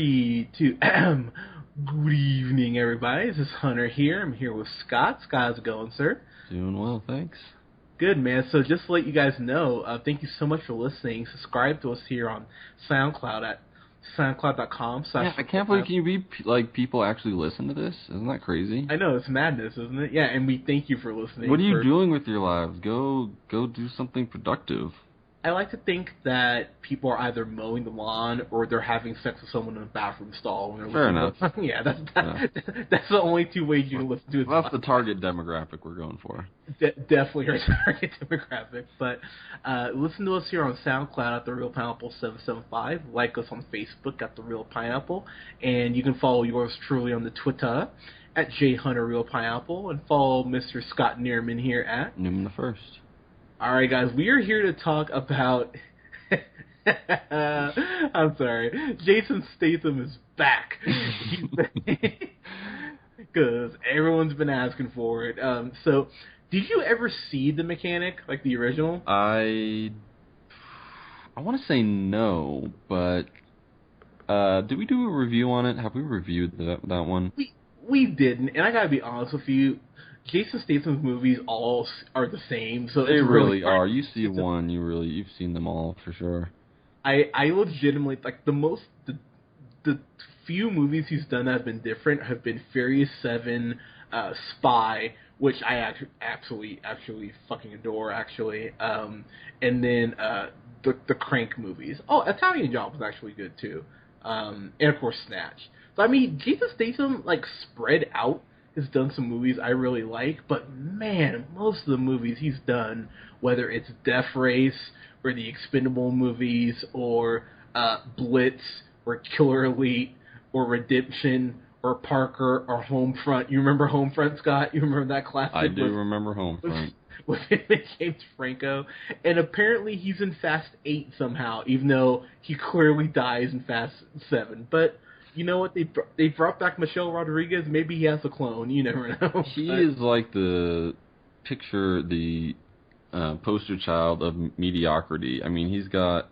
To good evening, everybody. This is Hunter here. I'm here with Scott. Scott, how's it going, sir? Doing well, thanks. Good, man. So just to let you guys know, thank you so much for listening. Subscribe to us here on SoundCloud at soundcloud.com. Yeah, I can't believe people actually listen to this. Isn't that crazy? I know, it's madness, isn't it? Yeah, and we thank you for listening. What are you doing with your lives? Go do something productive. I like to think that people are either mowing the lawn or they're having sex with someone in the bathroom stall. When they're Fair enough. Yeah, that's the only two ways you can listen to it. Well, that's the target demographic we're going for. Definitely our target demographic. But listen to us here on SoundCloud at The Real Pineapple 775. Like us on Facebook at The Real Pineapple. And you can follow yours truly on the Twitter at JHunterRealPineapple. And follow Mr. Scott Neerman here at Newman the First. All right, guys, we are here to talk about... I'm sorry. Jason Statham is back. Because everyone's been asking for it. So, did you ever see The Mechanic, like the original? I want to say no, but did we do a review on it? Have we reviewed that one? We didn't, and I gotta be honest with you. Jason Statham's movies all are the same, so they really are. You see one, you've seen them all for sure. I legitimately like the few movies he's done that have been different have been Furious 7, Spy, which I actually fucking adore actually, and then the Crank movies. Oh, Italian Job was actually good too, and of course Snatch. So I mean, Jason Statham spread out. Has done some movies I really like, but man, most of the movies he's done, whether it's Death Race or the Expendable movies or Blitz or Killer Elite or Redemption or Parker or Homefront. You remember Homefront, Scott? You remember that classic? I do remember Homefront. With him and James Franco. And apparently he's in Fast 8 somehow, even though he clearly dies in Fast 7. But you know what? They brought back Michelle Rodriguez. Maybe he has a clone. You never know. He is like the poster child of mediocrity. I mean, he's got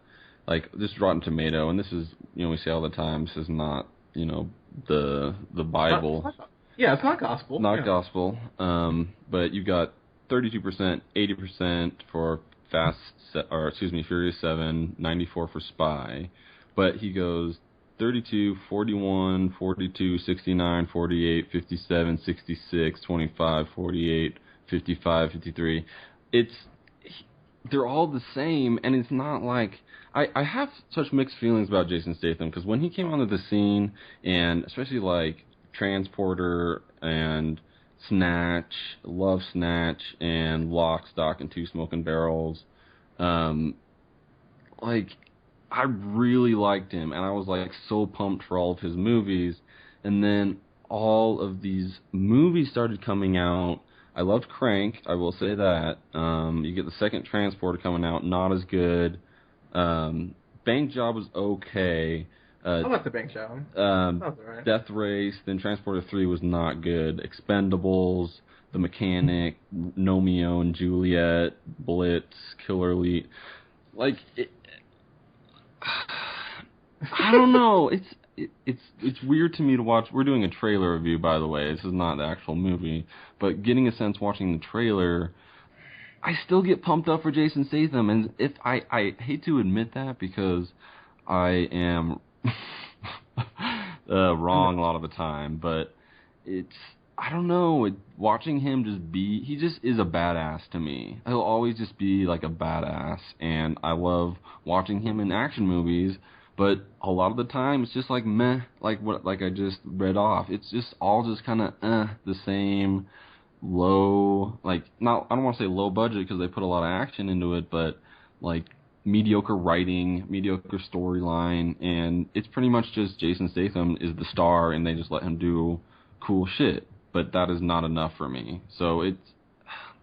this Rotten Tomato, and this is we say all the time. This is not the Bible. It's not gospel. Not gospel. But you got 32%, 80% for Furious 7, 94 for Spy, but he goes 32, 41, 42, 69, 48, 57, 66, 25, 48, 55, 53. They're all the same, and it's not like... I have such mixed feelings about Jason Statham, because when he came onto the scene, and especially Transporter and Snatch, Love Snatch, and Lock, Stock, and Two Smoking Barrels, I really liked him, and I was so pumped for all of his movies. And then all of these movies started coming out. I loved Crank, I will say that. You get the second Transporter coming out, not as good. Bank Job was okay. I like the Bank Job. Right. Death Race, then Transporter 3 was not good. Expendables, The Mechanic, Romeo and Juliet, Blitz, Killer Elite. I don't know. It's weird to me to watch. We're doing a trailer review, by the way. This is not the actual movie, but getting a sense watching the trailer, I still get pumped up for Jason Statham, and if I hate to admit that because I am wrong a lot of the time, but I don't know. Watching him he just is a badass to me. He'll always just be a badass, and I love watching him in action movies, but a lot of the time it's just meh, like I just read off. It's just all just kind of the same low, I don't want to say low budget because they put a lot of action into it, but mediocre writing, mediocre storyline, and it's pretty much just Jason Statham is the star, and they just let him do cool shit. But that is not enough for me. So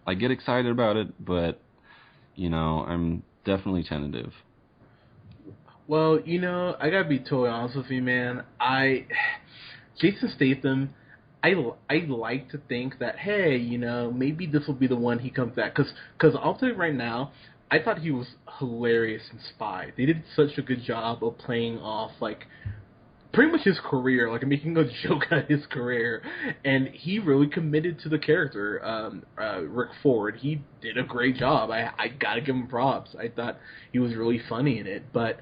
I get excited about it, but, I'm definitely tentative. Well, I gotta be totally honest with you, man. Jason Statham, I like to think that, hey, maybe this will be the one he comes back. Because I'll tell you right now, I thought he was hilarious in Spy. They did such a good job of playing off, pretty much his career, like making a joke out of his career, and he really committed to the character. Rick Ford, he did a great job. I gotta give him props. I thought he was really funny in it, but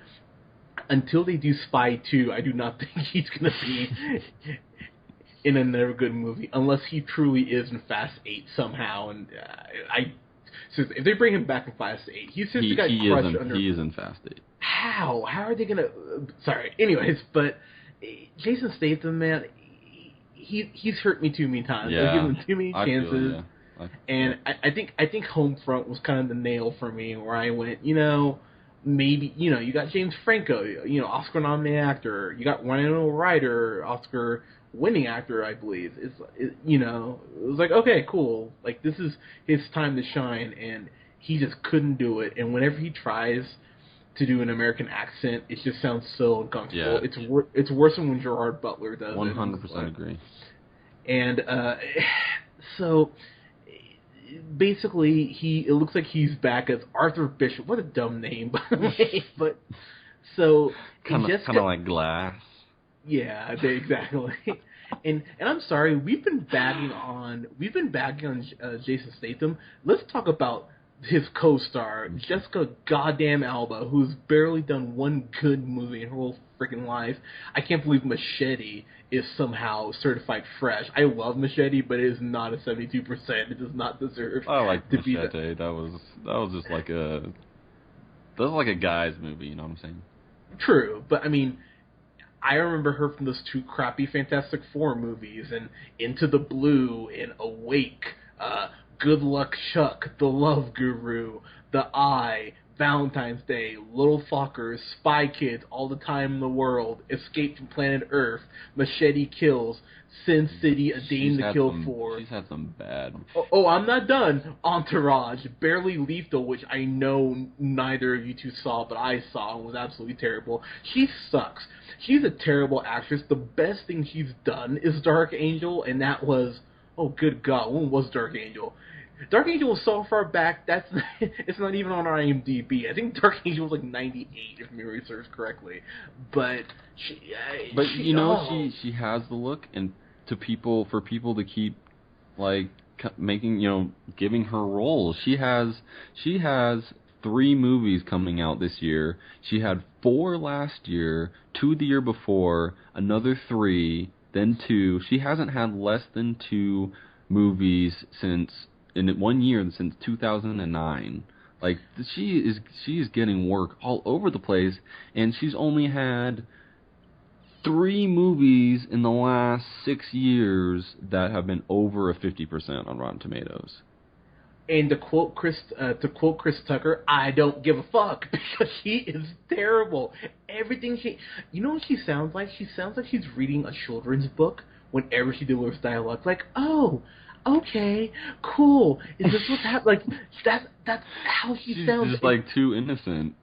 until they do Spy 2, I do not think he's gonna be in another good movie unless he truly is in Fast 8 somehow. And so if they bring him back in Fast 8, he's just got crushed under. He is in Fast 8. How are they gonna? Sorry. Anyways, but Jason Statham, man, he's hurt me too many times. Yeah, I've given him too many chances, and I think Homefront was kind of the nail for me, where I went, maybe you got James Franco, Oscar nominated actor, you got Winona Ryder, Oscar winning actor, I believe. It was like, okay, cool, like this is his time to shine, and he just couldn't do it. And whenever he tries to do an American accent, it just sounds so uncomfortable. Yeah. It's worse than when Gerard Butler does 100% agree. And so basically, it looks like he's back as Arthur Bishop. What a dumb name, by the way. But so kind of like Glass. Yeah, exactly. And I'm sorry, we've been bagging on Jason Statham. Let's talk about his co-star, Jessica goddamn Alba, who's barely done one good movie in her whole freaking life. I can't believe Machete is somehow certified fresh. I love Machete, but it is not a 72%. It does not deserve. I like Machete. That was just like a guy's movie. You know what I'm saying? True, but I mean, I remember her from those two crappy Fantastic Four movies, and Into the Blue, and Awake. Good Luck Chuck, The Love Guru, The Eye, Valentine's Day, Little Fockers, Spy Kids, All the Time in the World, Escape from Planet Earth, Machete Kills, Sin City, A Dame to Kill For. She's had some bad. Oh, I'm not done. Entourage, Barely Lethal, which I know neither of you two saw, but I saw and was absolutely terrible. She sucks. She's a terrible actress. The best thing she's done is Dark Angel, and that was, oh good God, when was Dark Angel? Dark Angel was so far back, it's not even on our IMDb. I think Dark Angel was like 98, if memory serves correctly. But she has the look, and for people to keep like making, giving her roles. She has 3 movies coming out this year. She had 4 last year, 2 the year before, another 3, then 2. She hasn't had less than 2 movies in 1 year since 2009. Like, she is getting work all over the place, and she's only had 3 movies in the last 6 years that have been over a 50% on Rotten Tomatoes. And to quote Chris Tucker, I don't give a fuck, because she is terrible. Everything what she sounds like? She sounds like she's reading a children's book whenever she delivers dialogue. Like, oh, okay, cool. Is this what's happening? Like, that's how she sounds. She's just like too innocent.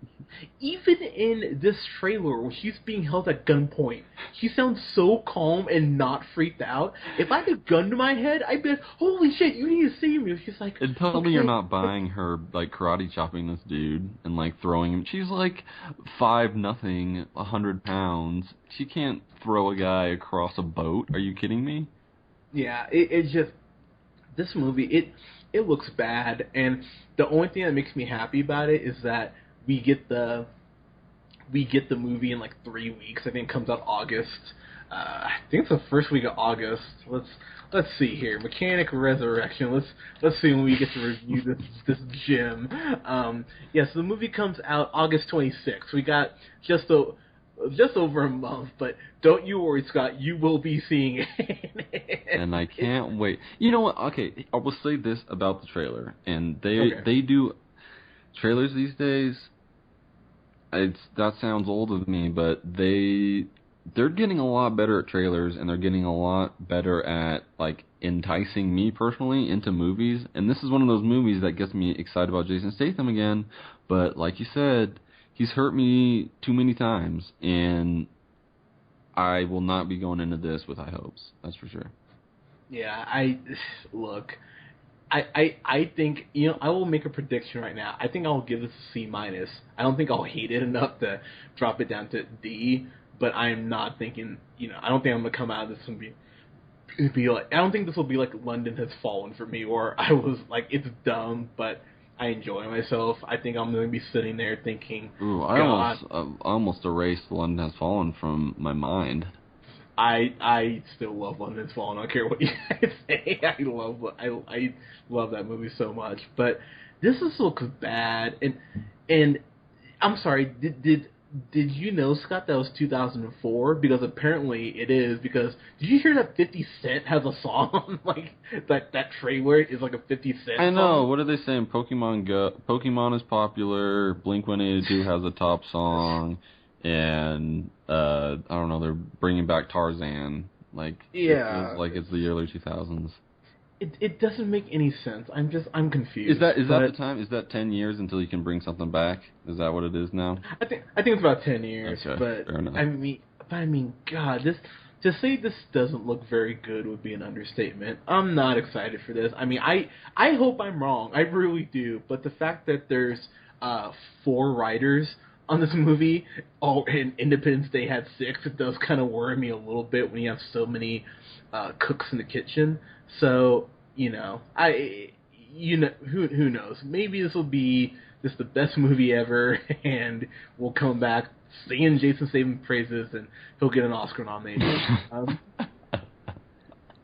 Even in this trailer where she's being held at gunpoint, she sounds so calm and not freaked out. If I had a gun to my head, I'd be like, holy shit, you need to see me. She's like, and tell me you're not buying her, like, karate chopping this dude and, like, throwing him. She's like 5'0", 100 pounds. She can't throw a guy across a boat. Are you kidding me? Yeah, it's just, this movie, it looks bad, and the only thing that makes me happy about it is that we get the movie in like 3 weeks. I think it comes out August. I think it's the first week of August. Let's see here. Mechanic Resurrection. Let's see when we get to review this gem. So the movie comes out August 26th. We got just over a month, but don't you worry, Scott. You will be seeing it. And I can't wait. You know what? Okay, I will say this about the trailer, and they do trailers these days. That sounds old of me, but they're getting a lot better at trailers, and they're getting a lot better at, like, enticing me personally into movies. And this is one of those movies that gets me excited about Jason Statham again. But like you said, he's hurt me too many times, and I will not be going into this with high hopes. That's for sure. Yeah, I think, I will make a prediction right now. I think I'll give this a C-. I don't think I'll hate it enough to drop it down to D, but I'm not thinking, I don't think I'm gonna come out of this and be like, I don't think this will be like London Has Fallen for me, or I was like, it's dumb, but I enjoy myself. I think I'm gonna be sitting there thinking, Ooh, God, I almost erased London Has Fallen from my mind. I still love London Has Fallen. I don't care what you guys say. I love that movie so much, but this just looks bad. And I'm sorry, did you know, Scott, that was 2004? Because apparently it is. Because did you hear that 50 Cent has a song like that trailer is like a 50 Cent song? I know. What are they saying? Pokemon is popular. Blink-182 has a top song, and I don't know. They're bringing back Tarzan. Like, yeah, it feels like it's the early 2000s. It doesn't make any sense. I'm confused. Is that the time? Is that 10 years until you can bring something back? Is that what it is now? I think it's about 10 years. Okay, but fair enough. I mean, God, to say this doesn't look very good would be an understatement. I'm not excited for this. I mean, I hope I'm wrong. I really do. But the fact that there's 4 writers on this movie, in Independence Day had 6, it does kind of worry me a little bit when you have so many cooks in the kitchen. So, who knows? Maybe this will be just the best movie ever, and we'll come back singing Jason Statham praises, and he'll get an Oscar nomination.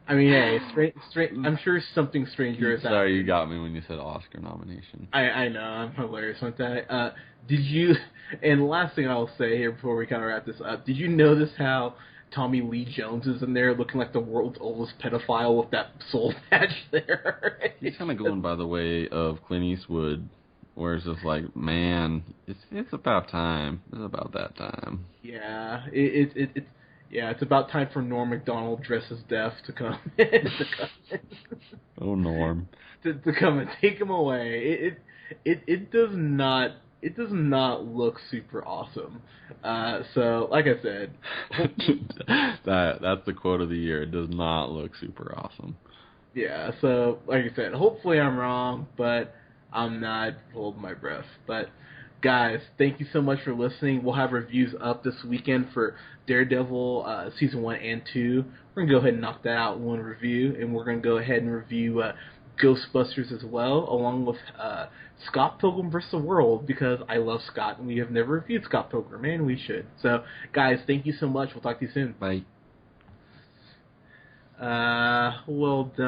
I mean, hey, I'm sure something stranger is happening. Sorry, you got me when you said Oscar nomination. I know, I'm hilarious with that. Did you? And the last thing I'll say here before we kind of wrap this up, did you notice how Tommy Lee Jones is in there looking like the world's oldest pedophile with that soul patch there? He's kind of going by the way of Clint Eastwood, where it's just like, man, it's about time. It's about that time. Yeah, it's about time for Norm Macdonald dressed as death to come in. Oh, Norm. to come and take him away. It does not look super awesome. So, like I said, that's the quote of the year. It does not look super awesome. Yeah. So, like I said, hopefully I'm wrong, but I'm not holding my breath. But guys, thank you so much for listening. We'll have reviews up this weekend for Daredevil season 1 and 2. We're gonna go ahead and knock that out in one review, and we're gonna go ahead and review Ghostbusters as well, along with Scott Pilgrim vs. the World, because I love Scott, and we have never reviewed Scott Pilgrim, and we should. So, guys, thank you so much. We'll talk to you soon. Bye. Well done.